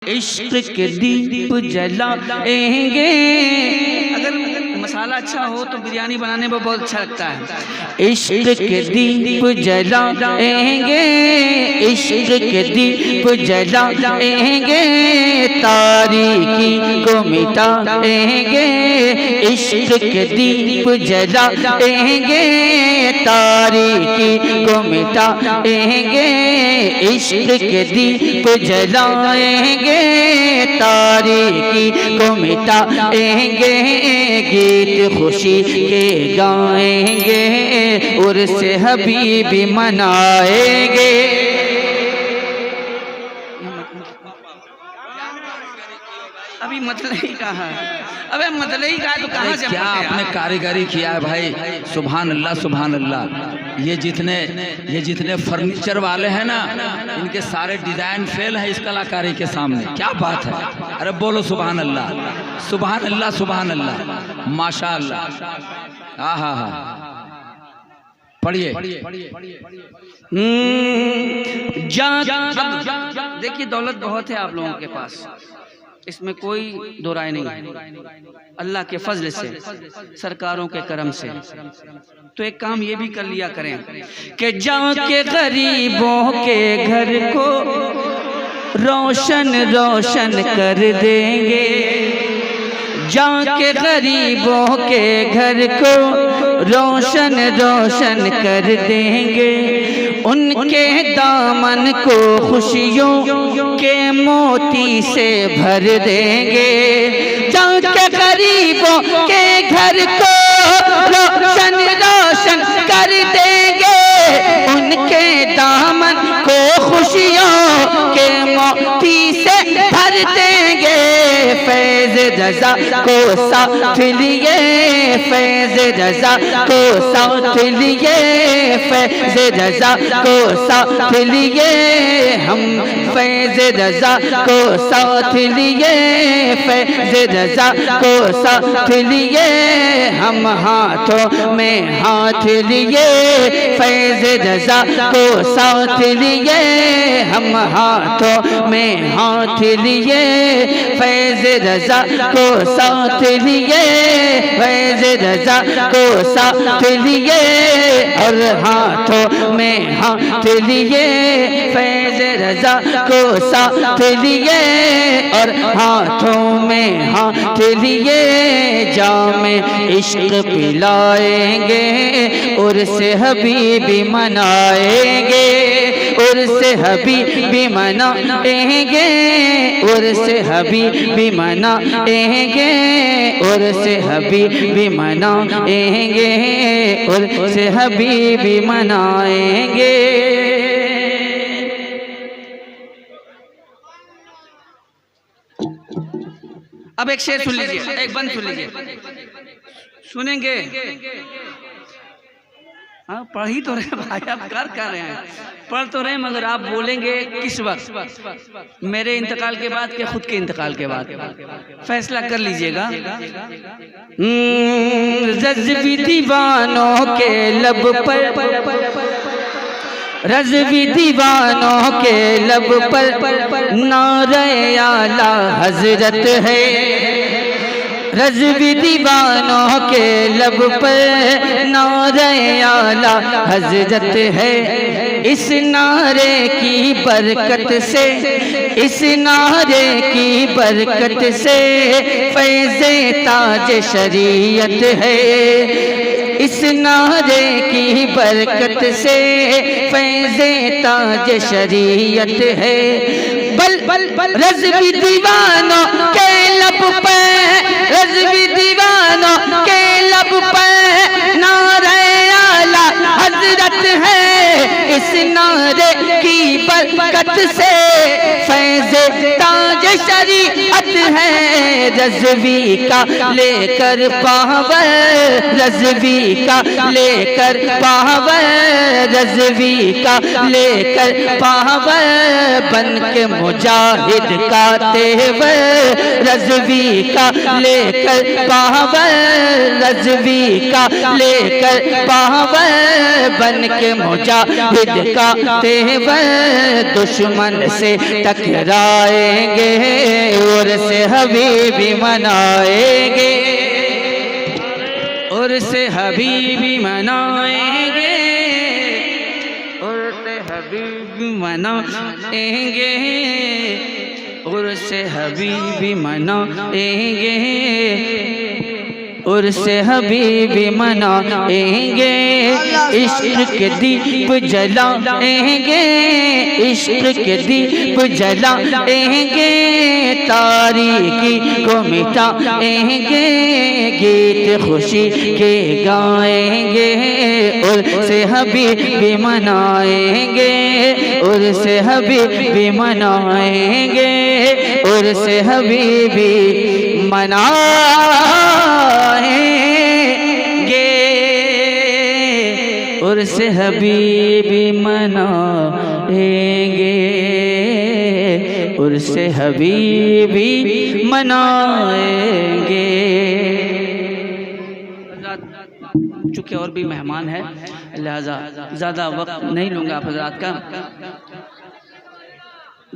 इश्क के दीप जलाएंगे। अगर मसाला अच्छा हो तो बिरयानी बनाने में बहुत अच्छा लगता है। इश्क के दीप जलाएंगे, इश्क के दीप जलाएंगे, तारीकी को मिटाएंगे। इश्क के दीप जलाएंगे, तारीकी को मिटाएंगे। इश्क के दीप जलाएंगे, तारीकी को मिटाएंगे। गीत खुशी के गाएंगे, उर्स हबीबी मनाएंगे। अभी मतलब ही कहा, अबे मतलब ही कहा तो कहाँ से क्या आपने कारीगरी किया है भाई। सुभान अल्लाह सुभान अल्लाह। ये जितने फर्नीचर वाले हैं ना, इनके सारे डिजाइन फेल है इस कलाकारी के सामने। क्या बात है, अरे बोलो सुभान अल्लाह सुभान अल्लाह सुभान अल्लाह माशा अल्लाह। हाँ हाँ हाँ पढ़िए। देखिए दौलत बहुत है आप लोगों के पास, इसमें कोई दो राय नहीं। अल्लाह के फजल से, सरकारों के करम से, तो एक काम ये भी कर लिया करें कि जाके गरीबों के घर को रोशन रोशन कर देंगे। जाके गरीबों के घर को रोशन रोशन कर देंगे। उनके दामन को खुशियों के मोती से भर देंगे। जाके गरीबों के घर को रोशन रोशन कर देंगे। उनके दामन को खुशियों के मोती से भर देंगे। फैज़ रज़ा को साथ लिए, फैज़ रज़ा को साथ लिए, फैज़ रज़ा को साथ लिए, हम फैज़ रज़ा को साथ लिए, फैज़ रज़ा को साथ लिए, हम हाथों में हाथ लिए, फैज़ रज़ा को साथ लिए, हम हाथों में हाथ लिए, फैज़ रज़ा को साथ लिए, फैज़ रज़ा को साथ लिए, और हाथों में हाथ लिए, फैज़ रज़ा को साथ लिए, और हाथों में हाथ लिए। जामे इश्क पिलाएंगे, उर्स हबीबी मनाएंगे, उर्स हबीबी मनाएंगे, उर्स हबीबी मनाएंगे, उर्स हबीबी मनाएंगे, उर्स हबीबी मनाएंगे। अब एक शेर सुन लीजिए, एक बंद सुन लीजिए, सुनेंगे। हाँ पढ़ ही तो रहे भाई, आप कर रहे हैं, पढ़ तो रहे, मगर आप बोलेंगे किस वक्त, मेरे इंतकाल के बाद के खुद के इंतकाल के बाद, फैसला कर लीजिएगा। रज़वी दीवानों के लब पर, रज़वी दीवानों के लब पर नारे आला हजरत है। रज़वी दीवानों के लब पर नारे आला हजरत है। इस नारे की बरकत से, इस नारे की बरकत से फैज़े ताज शरीयत है। इस नारे की बरकत से फैज़े ताज शरीयत है। बल रज़वी दीवानों के लब पर, रज़वी दीवानों के लब पर नारे आला हजरत है। इस नारे की बरकत से फैज़े ताज शरीयत है। रज़वी का लेकर पावर, रज़वी का लेकर पावर, रज़वी का लेकर पावर, बन के मुजाहिद का तेवर। रज़वी का लेकर पावर, रज़वी का लेकर पावर, बन के मुजाहिद का तेवर। दुश्मन से टकराएंगे, हबीबी मनाएंगे, उर्स हबीबी मनाएंगे, उर्स हबीबी मनाएंगे, उर्स हबीबी मनाएंगे, उर्स हबीबी मनाएंगे, इश्क के दीप जलाएंगे, इश्क के दीप जलाएंगे, तारीकी को मिटाएंगे, गीत खुशी के गाएंगे, उर्स हबीबी मनाएंगे, उर्स हबीबी मनाएंगे, उर्स हबीबी मनाएंगे, उर्स हबीबी मनाएंगे, उर्स हबीबी मनाएंगे। चूँकि और भी मेहमान है, लिहाजा ज़्यादा वक्त नहीं लूँगा आप हज़रात का।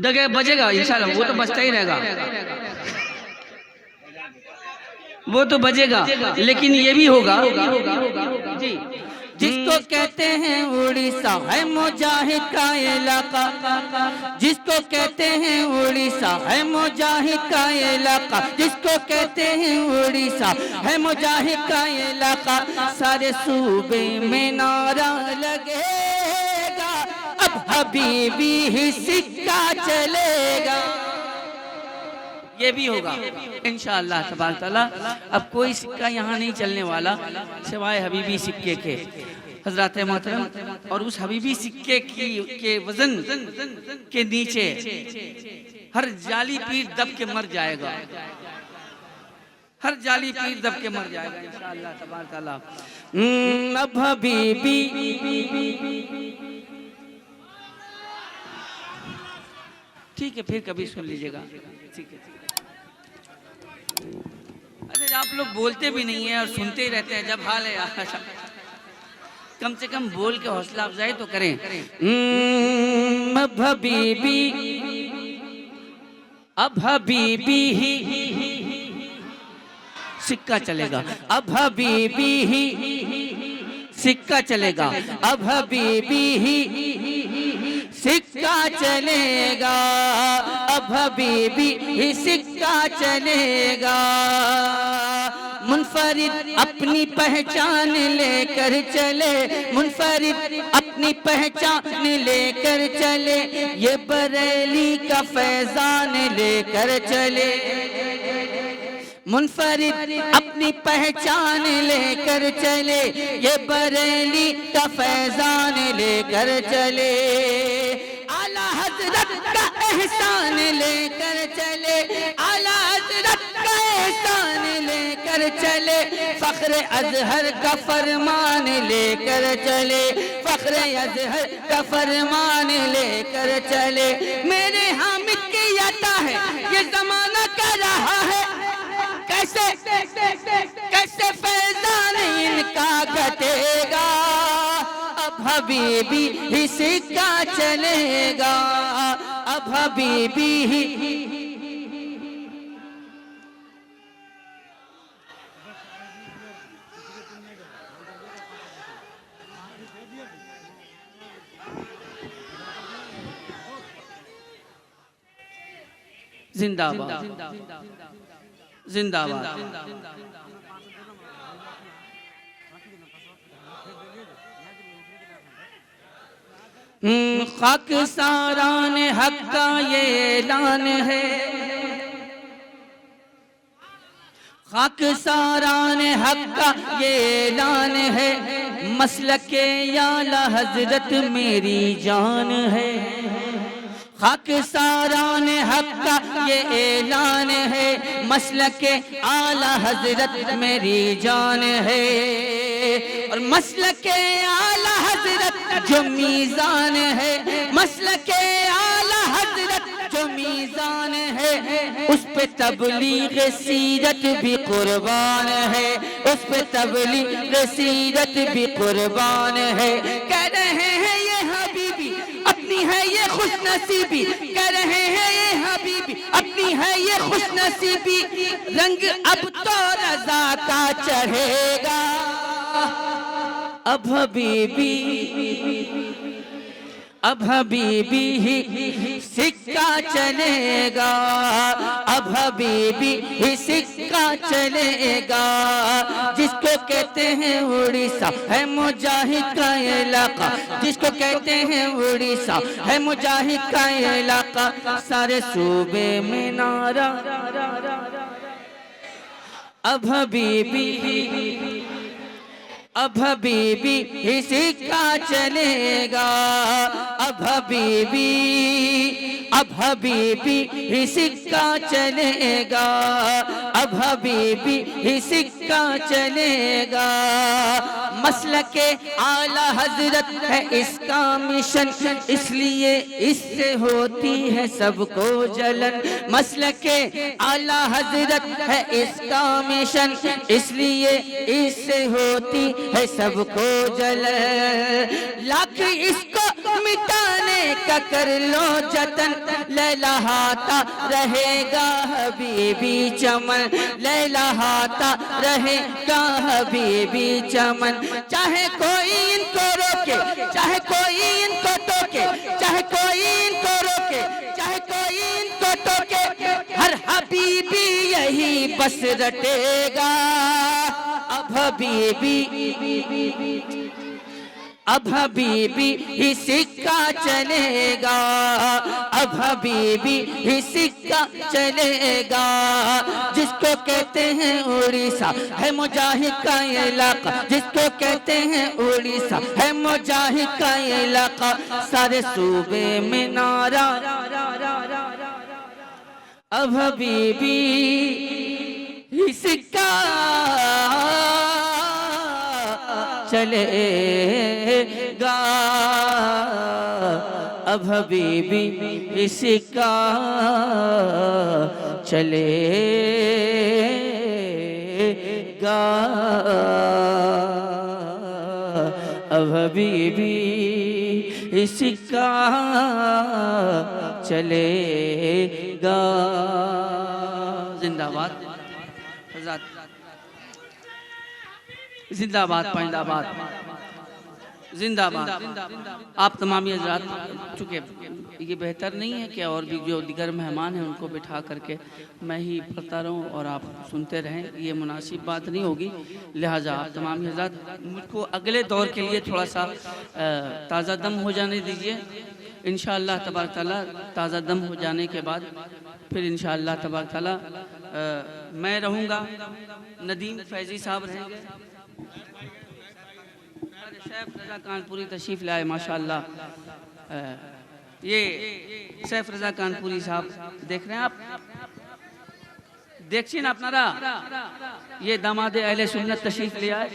जगह बजेगा इंशाल्लाह, वो तो बजता ही रहेगा, वो तो बजेगा, लेकिन ये भी होगा जी। जिसको कहते हैं उड़ीसा है मुजाहिद का इलाका, जिसको कहते हैं उड़ीसा है मुजाहिद का इलाका, जिसको कहते हैं उड़ीसा है मुजाहिद का इलाका, सारे सूबे में नारा लगेगा, अब हबीबी ही सिक्का चलेगा। ये भी होगा इंशाअल्लाह तबारक तआला। अब कोई सिक्का यहाँ नहीं चलने वाला सिवाय हबीबी सिक्के के हजरत मोहतरम, और उस हबीबी सिक्के के वजन के नीचे हर जाली पीर दब के मर जाएगा, हर जाली पीर दब के मर जाएगा इंशाअल्लाह तबारक तआला। अब हबीबी ठीक है, फिर कभी सुन लीजिएगा, ठीक है। अरे आप लोग बोलते भी नहीं है और सुनते ही रहते हैं, जब हाल है यार, कम से कम बोल के हौसला अफजाई तो करें। अब हबीबी, अब हबीबी ही सिक्का चलेगा, अब हबीबी ही सिक्का चलेगा, अब हबीबी ही सिक्का चलेगा, अब हबीबी ही सिक्का चलेगा। मुनफरिद अपनी पहचान लेकर चले, मुनफरिद अपनी पहचान लेकर चले, ये बरेली का फैजान लेकर चले, मुनफरिद अपनी पहचान लेकर चले, ये बरेली का फैजान लेकर चले, आला हजरत का एहसान लेकर चले, आला हजरत का एहसान लेकर चले, फख्र अजहर का फरमान लेकर चले, फख्र अजहर का फरमान लेकर चले। मेरे हामिद की अता है ये जमाना कर रहा है, कैसे कैसे फैजान इनका घटेगा, अब हबीबी ही सिक्का चलेगा, अब हबीबी ही। जिंदाबाद जिंदाबाद। खाक सारान हक का ये ऐलान है, खाक सारान हक का ये ऐलान है, मसलके आला हजरत मेरी जान है, खाक सारान हक का ये ऐलान है, मसलके आला हजरत मेरी जान है, और मसलके आला हजरत जो मीज़ान है, मसलके आला हजरत जो मीज़ान है, उस पे तबलीग सीरत भी कुर्बान है, उस पे तबलीग सीरत भी कुर्बान है। कह रहे हैं ये हबीबी अपनी है ये खुश नसीबी, कह रहे हैं ये हबीबी अपनी अपनी है ये खुशनसीबी, रंग अब तो रज़ा का चढ़ेगा। अब हबीबी ही सिक्का चलेगा, अब हबीबी ही सिक्का चलेगा। जिसको कहते हैं उड़ीसा है मुजाहिद का इलाका, जिसको कहते हैं उड़ीसा है मुजाहिद का इलाका। सारे सूबे में नारा अब हबीबी ही सिक्का चलेगा। अब हबीबी ही सिक्का चलेगा। अब हबीबी ही सिक्का चलेगा। मसलके आला हजरत है इसका मिशन, इसलिए इससे होती है सबको जलन। मसलके आला हजरत है इसका मिशन, इसलिए इससे होती है सबको जलन। लाख इसको मिटाने का कर लो जतन, लहलहाता रहेगा हबीबी चमन, लहलहाता रहेगा हबीबी चमन। चाहे कोई इनको रोके, चाहे कोई इनको टोके, चाहे कोई इनको रोके, चाहे कोई इनको टोके, हर हबीबी यही बस रटेगा। अब हबीबी ही सिक्का चलेगा। अब हबीबी ही सिक्का चलेगा। जिसको कहते हैं उड़ीसा है मुजाहिद का इलाका, जिसको कहते हैं उड़ीसा है मुजाहिद का इलाका। सारे सूबे में नारा अब हबीबी ही सिक्का चलेगा। अब हबीबी सिक्का चलेगा। अब हबीबी सिक्का चलेगा। जिंदाबाद जिंदाबाद पाइंदाबाद जिंदाबाद। आप तमामी हजरात, चूँकि ये बेहतर नहीं है कि और भी जो दिगर मेहमान हैं उनको बिठा करके मैं ही पढ़ता रहूँ और आप सुनते रहें, ये मुनासिब बात नहीं होगी। लिहाजा आप तमामी हजरात मुझको अगले दौर के लिए थोड़ा सा ताज़ा दम हो जाने दीजिए। इंशाअल्लाह तबारक ताला ताज़ा दम हो जाने के बाद फिर इंशाअल्लाह तबारक ताला मैं रहूँगा, नदीम फैज़ी साहब रहेंगे, सैफ रज़ा कानपुरी तशरीफ़ लाए माशाअल्लाह। ये सैफ रज़ा कानपुरी साहब देख रहे हैं आप, देखिए ना अपनारा, ये दामाद अहले सुन्नत तशरीफ़ ले आए।